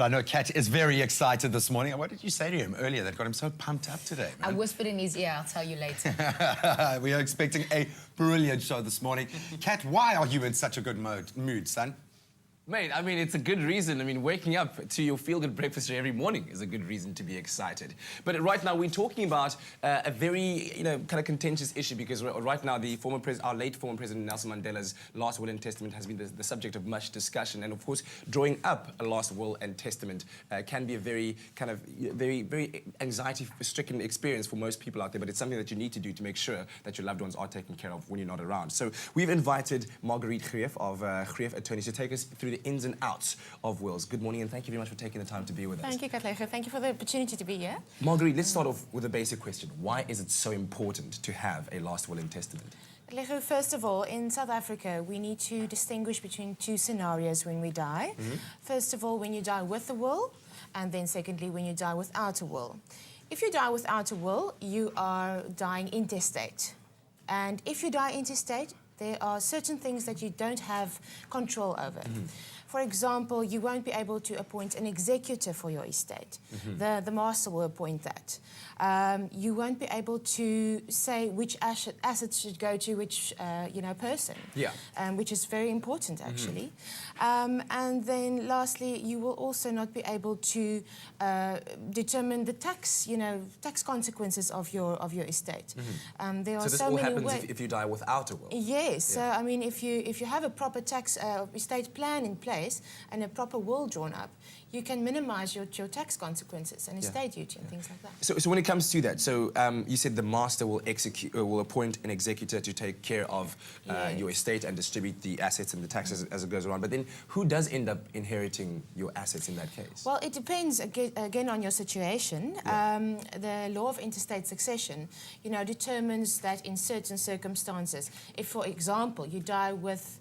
But I know Kat is very excited this morning. What did you say to him earlier that got him so pumped up today, man? I whispered in his ear, I'll tell you later. We are expecting a brilliant show this morning. Kat, why are you in such a good mood, son? Mate, I mean, it's a good reason. I mean, waking up to your feel-good breakfast every morning is a good reason to be excited. But right now, we're talking about a very, kind of contentious issue because right now, our late former President Nelson Mandela's last will and testament has been the subject of much discussion. And of course, drawing up a last will and testament can be a very very anxiety-stricken experience for most people out there. But it's something that you need to do to make sure that your loved ones are taken care of when you're not around. So we've invited Marguerite Greef of Greef Attorneys to take us through the ins and outs of wills. Good morning, and thank you very much for taking the time to be with us. Thank you, Katlego. Thank you for the opportunity to be here. Marguerite, let's start off with a basic question. Why is it so important to have a last will and testament? Katlego, first of all, in South Africa, we need to distinguish between two scenarios when we die. First of all, when you die with a will, and then secondly, when you die without a will. If you die without a will, you are dying intestate. And if you die intestate, there are certain things that you don't have control over. For example, you won't be able to appoint an executor for your estate. The master will appoint that. You won't be able to say which assets should go to which person, which is very important actually. And then lastly, you will also not be able to determine the tax consequences of your estate. There are so this all happens if you die without a will? Yes. So I mean, if you have a proper tax estate plan in place and a proper will drawn up, you can minimize your tax consequences and estate duty and things like that. So when it comes to that, so you said the master will appoint an executor to take care of your estate and distribute the assets and the taxes as it goes around. But then who does end up inheriting your assets in that case? Well, it depends again on your situation. The law of interstate succession, determines that in certain circumstances, if, for example, you die with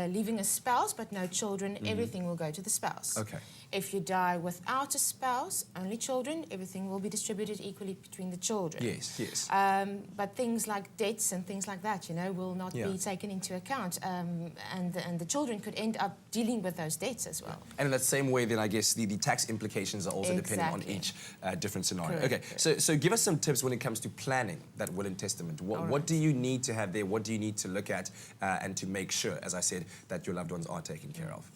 leaving a spouse but no children, everything will go to the spouse. Okay. If you die without a spouse, only children, everything will be distributed equally between the children. Yes, yes. But things like debts and things like that, will not be taken into account. And the children could end up dealing with those debts as well. And in that same way, then I guess the tax implications are also dependent on each different scenario. Correct. Okay, so give us some tips when it comes to planning that will and testament. What do you need to have there? What do you need to look at and to make sure, as I said, that your loved ones are taken care of?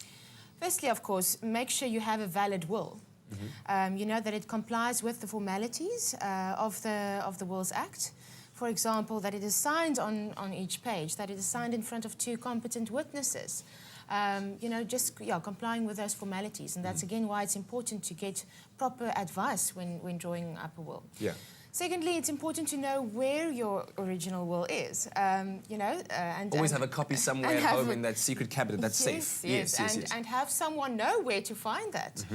Firstly, of course, make sure you have a valid will. That it complies with the formalities of the Wills Act. For example, that it is signed on each page, that it is signed in front of two competent witnesses. Complying with those formalities. And that's, again, why it's important to get proper advice when drawing up a will. Yeah. Secondly, it's important to know where your original will is, Always have a copy somewhere at home in that secret cabinet that's safe. Yes. And have someone know where to find that.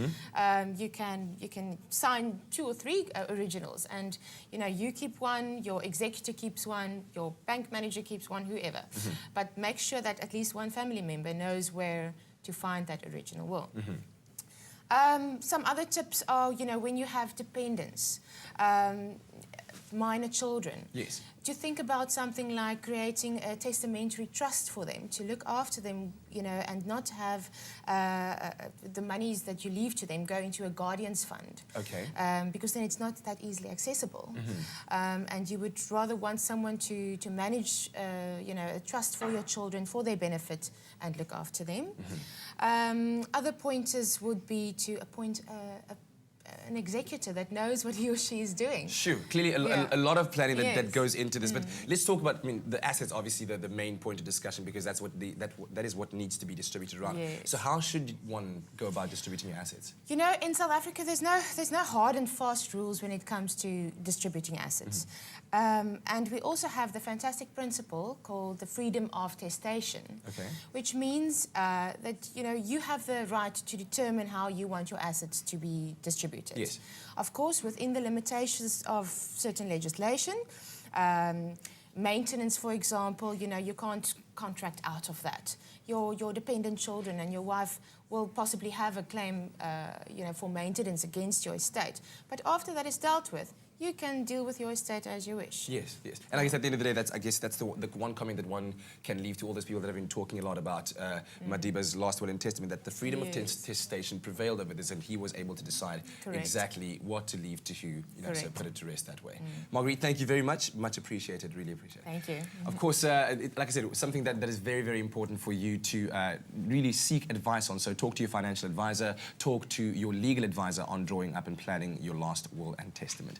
You can sign 2 or 3 originals, and you keep one, your executor keeps one, your bank manager keeps one, whoever. But make sure that at least one family member knows where to find that original will. Some other tips are, when you have dependents, minor children, to think about something like creating a testamentary trust for them, to look after them, and not have the monies that you leave to them go into a guardian's fund. Okay. Because then it's not that easily accessible. And you would rather want someone to manage, a trust for your children for their benefit and look after them. Other pointers would be to appoint an executor that knows what he or she is doing. Sure, clearly a lot of planning that goes into this. But let's talk about, the assets, obviously the main point of discussion, because that's that is what needs to be distributed around. So how should one go about distributing your assets? In South Africa, there's no hard and fast rules when it comes to distributing assets. And we also have the fantastic principle called the freedom of testation, which means that you have the right to determine how you want your assets to be distributed. Yes. Of course, within the limitations of certain legislation. Maintenance, for example, you can't contract out of that. Your dependent children and your wife will possibly have a claim, for maintenance against your estate. But after that is dealt with, you can deal with your estate as you wish. Yes, yes. And I guess at the end of the day, that's the one comment that one can leave to all those people that have been talking a lot about Madiba's last will and testament, that the freedom of testation prevailed over this, and he was able to decide exactly what to leave to who, you know, so put it to rest that way. Marguerite, thank you very much. Much appreciated, really appreciate it. Thank you. Of course, like I said, something that is very, very important for you to really seek advice on. So talk to your financial advisor, talk to your legal advisor on drawing up and planning your last will and testament.